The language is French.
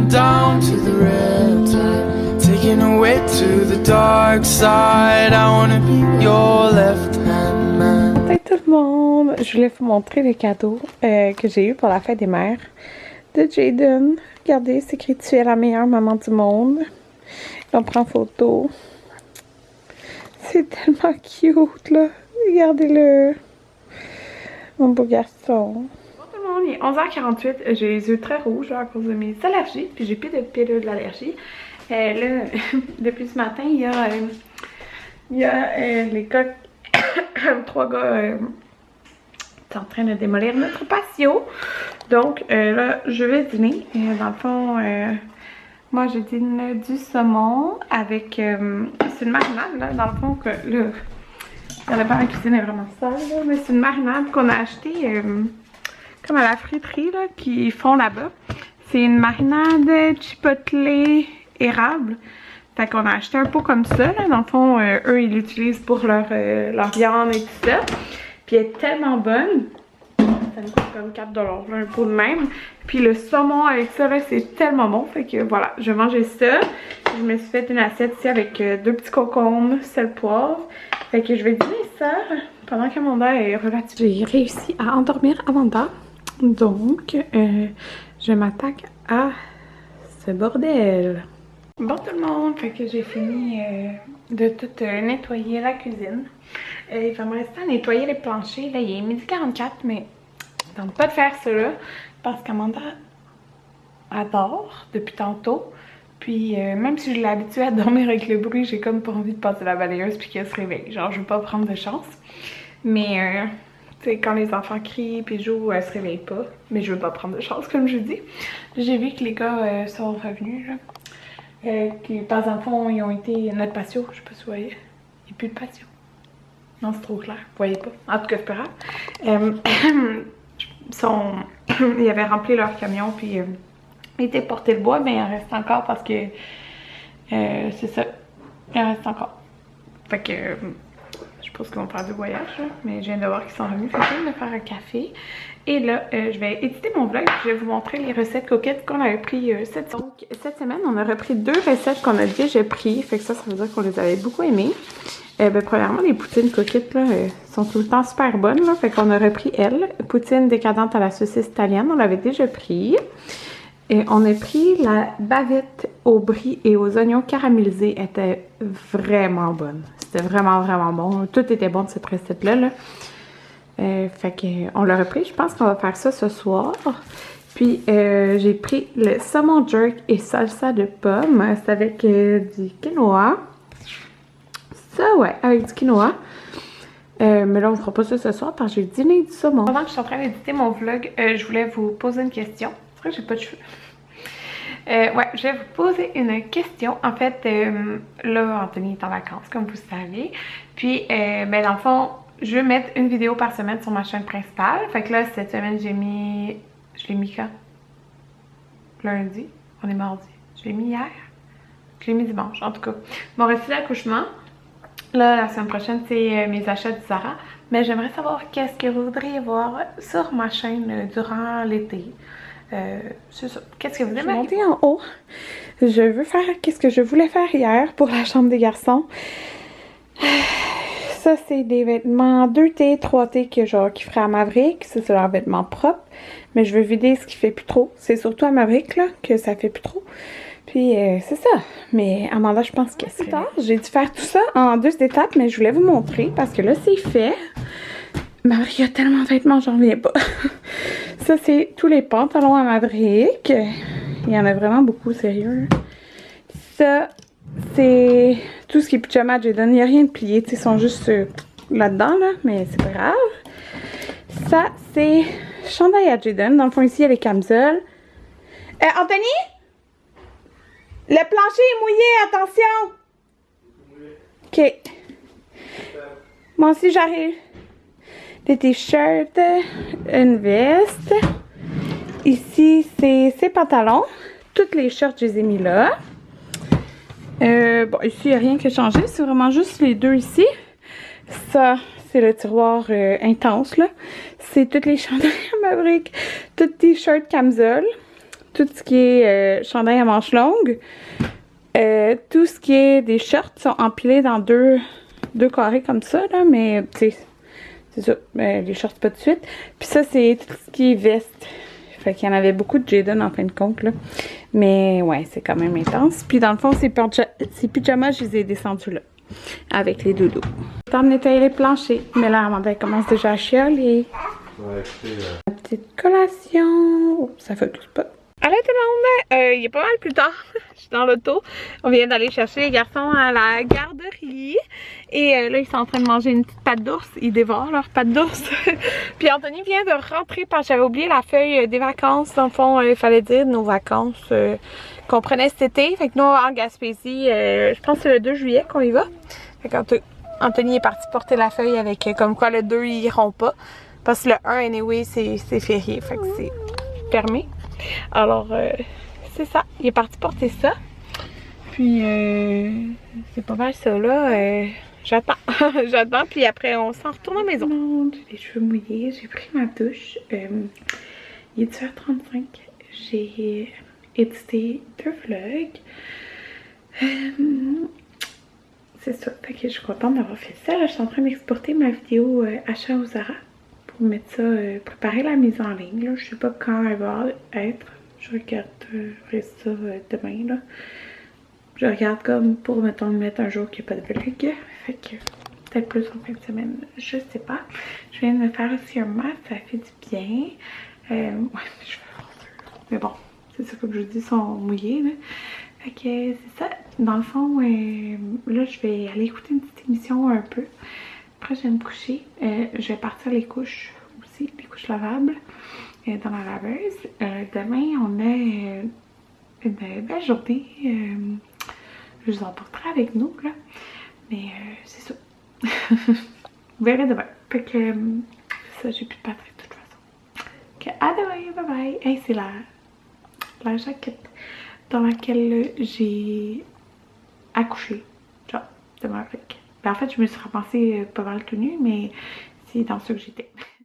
down to the riptide, taking away to the dark side. I wanna be your left hand man. Salut tout le monde! Je voulais vous montrer les cadeaux que j'ai eu pour la fête des mères de Jaden. Regardez, c'est écrit "Tu es la meilleure maman du monde". On prend photo. C'est tellement cute là. Regardez-le. Mon beau garçon. Bonjour tout le monde, il est 11h48. J'ai les yeux très rouges là, à cause de mes allergies. Puis j'ai plus de pilule d'allergie. Là, depuis ce matin, il y a les gars, 3 gars sont en train de démolir notre patio. Donc là, je vais dîner. Dans le fond, moi je dîne du saumon avec... c'est une marinade là, dans le fond que là... La cuisine est vraiment sale là, mais c'est une marinade qu'on a achetée comme à la friterie là, qu'ils font là-bas. C'est une marinade chipotle érable. Fait qu'on a acheté un pot comme ça là. Dans le fond, eux ils l'utilisent pour leur viande et tout ça. Puis elle est tellement bonne. Ça me coûte comme 4$ là, un pot de même. Puis le saumon avec ça là, c'est tellement bon. Fait que voilà, je vais manger ça. Je me suis fait une assiette ici avec 2 petits concombres, sel, poivre. Fait que je vais dîner ça pendant qu'Amanda est relative. J'ai réussi à endormir Amanda. Donc, je m'attaque à ce bordel. Bon tout le monde, fait que j'ai fini de tout nettoyer la cuisine. Il va me rester à nettoyer les planchers. Là, il est 12h44, mais je ne tente pas de faire ça là parce qu'Amanda adore depuis tantôt. Puis même si je l'ai habituée à dormir avec le bruit, j'ai comme pas envie de passer la balayeuse puis qu'elle se réveille. Genre je veux pas prendre de chance. Mais tu sais, quand les enfants crient puis jouent, elle se réveille pas. Mais je veux pas prendre de chance comme je dis. J'ai vu que les gars sont revenus là. Qui par exemple ils ont été notre patio, je sais pas si vous voyez. Il n'y a plus de patio. Non, c'est trop clair, vous voyez pas. En tout cas, c'est pas grave. Ils avaient rempli leur camion puis ils étaient portés le bois, mais il en reste encore parce que c'est ça. Il en reste encore. Fait que je pense qu'ils vont faire du voyage, là, mais je viens de voir qu'ils sont revenus. Fait que je viens de faire un café. Et là, je vais éditer mon vlog. Je vais vous montrer les recettes coquettes qu'on avait pris cette semaine. Donc, cette semaine, on a repris 2 recettes qu'on a déjà pris. Fait que ça veut dire qu'on les avait beaucoup aimées. Premièrement, les poutines coquettes là, sont tout le temps super bonnes. Là, fait qu'on a repris elles. Poutine décadente à la saucisse italienne, on l'avait déjà pris. Et on a pris la bavette au brie et aux oignons caramélisés. Elle était vraiment bonne. C'était vraiment, vraiment bon. Tout était bon de cette recette-là. Là. Fait qu'on l'a repris. Je pense qu'on va faire ça ce soir. Puis j'ai pris le saumon jerk et salsa de pomme. C'est avec du quinoa. Ça, ouais, avec du quinoa. Mais là, on ne fera pas ça ce soir parce que j'ai dîné du saumon. Pendant que je suis en train d'éditer mon vlog, je voulais vous poser une question. C'est vrai que j'ai pas de cheveux. Ouais, je vais vous poser une question. En fait, là, Anthony est en vacances, comme vous savez. Puis, ben, dans le fond, je vais mettre une vidéo par semaine sur ma chaîne principale. Fait que là, cette semaine, j'ai mis... Je l'ai mis quand? Lundi. On est mardi. Je l'ai mis hier. Je l'ai mis dimanche, en tout cas. Mon récit d'accouchement. Là, la semaine prochaine, c'est mes achats du Zara. Mais j'aimerais savoir qu'est-ce que vous voudriez voir sur ma chaîne durant l'été. C'est ça. Qu'est-ce que vous aimez? Je suis montée en haut. Je veux faire qu'est-ce que je voulais faire hier pour la chambre des garçons. Ça, c'est des vêtements 2T, 3T qui ferait à Maverick. Ça, c'est leurs vêtements propres. Mais je veux vider ce qui fait plus trop. C'est surtout à Maverick là, que ça fait plus trop. Puis c'est ça. Mais Amanda, je pense que c'est tard. J'ai dû faire tout ça en 2 étapes, mais je voulais vous montrer parce que là, c'est fait. Maverick a tellement de vêtements, j'en reviens pas. Ça, c'est tous les pantalons à Maverick. Il y en a vraiment beaucoup, sérieux. Ça, c'est tout ce qui est pyjama à Jaden. Il n'y a rien de plié, ils sont juste là-dedans, là, mais c'est pas grave. Ça, c'est chandail à Jaden. Dans le fond, ici, il y a les camisoles. Anthony? Le plancher est mouillé, attention! Ok. Moi aussi, j'arrive. Des t-shirts, une veste. Ici, c'est ses pantalons. Toutes les shirts, je les ai mis là. Bon, ici, il n'y a rien qui a changé. C'est vraiment juste les 2 ici. Ça, c'est le tiroir intense, là. C'est toutes les chandails à Maverick. Toutes t-shirts camisole. tout ce qui est chandail à manches longues. Tout ce qui est des shorts sont empilés dans deux carrés comme ça, là, mais tu sais, c'est ça, les shorts pas de suite. Puis ça, c'est tout ce qui est veste. Fait qu'il y en avait beaucoup de Jayden en fin de compte, là. Mais ouais, c'est quand même intense. Puis dans le fond, ces pyjamas, je les ai descendus là, avec les doudous. Temps de nettoyer les planchers. Mais là, Amanda, elle commence déjà à chialer. Ouais, écoutez, La petite collation. Oh, ça focus pas. Allô tout le monde! Il est pas mal plus tard. Je suis dans l'auto. On vient d'aller chercher les garçons à la garderie. Et là, ils sont en train de manger une petite pâte d'ours. Ils dévorent leur pâte d'ours. Puis Anthony vient de rentrer parce que j'avais oublié la feuille des vacances. Dans le fond, il fallait dire nos vacances qu'on prenait cet été. Fait que nous, en Gaspésie, je pense que c'est le 2 juillet qu'on y va. Fait qu'Anthony est parti porter la feuille avec comme quoi le 2, ils iront pas. Parce que le 1, anyway, c'est férié. Fait que c'est fermé. Alors, c'est ça. Il est parti porter ça. Puis, c'est pas mal ça, là. J'attends. J'attends. Puis après, on s'en retourne à la maison. Non, j'ai les cheveux mouillés. J'ai pris ma douche. Il est 10h35. J'ai édité 2 vlogs. C'est ça. Fait que je suis contente d'avoir fait ça. Là, je suis en train d'exporter ma vidéo achat au Zara. Pour mettre ça, préparer la mise en ligne. Là. Je sais pas quand elle va être. Je regarderai ça demain. Là. Je regarde comme pour, mettons, mettre un jour qu'il n'y a pas de vlog. Fait que peut-être plus en fin de semaine. Je sais pas. Je viens de me faire aussi un masque. Ça fait du bien. Ouais, je fais mais bon, c'est ça comme je vous dis, ils sont mouillés. Là. Fait que c'est ça. Dans le fond, là, je vais aller écouter une petite émission un peu. Après, je vais me coucher. Je vais partir les couches aussi, les couches lavables dans la laveuse. Demain, on a une belle journée. Je vous emporterai avec nous, là. Mais c'est ça. Vous verrez demain. Fait que c'est ça, j'ai plus de batterie de toute façon. Ok, à demain, bye bye. Hey, c'est la jaquette dans laquelle j'ai accouché. Genre, de ma fric. Ben, en fait, je me suis ramassée pas mal tout nue, mais c'est dans ça que j'étais.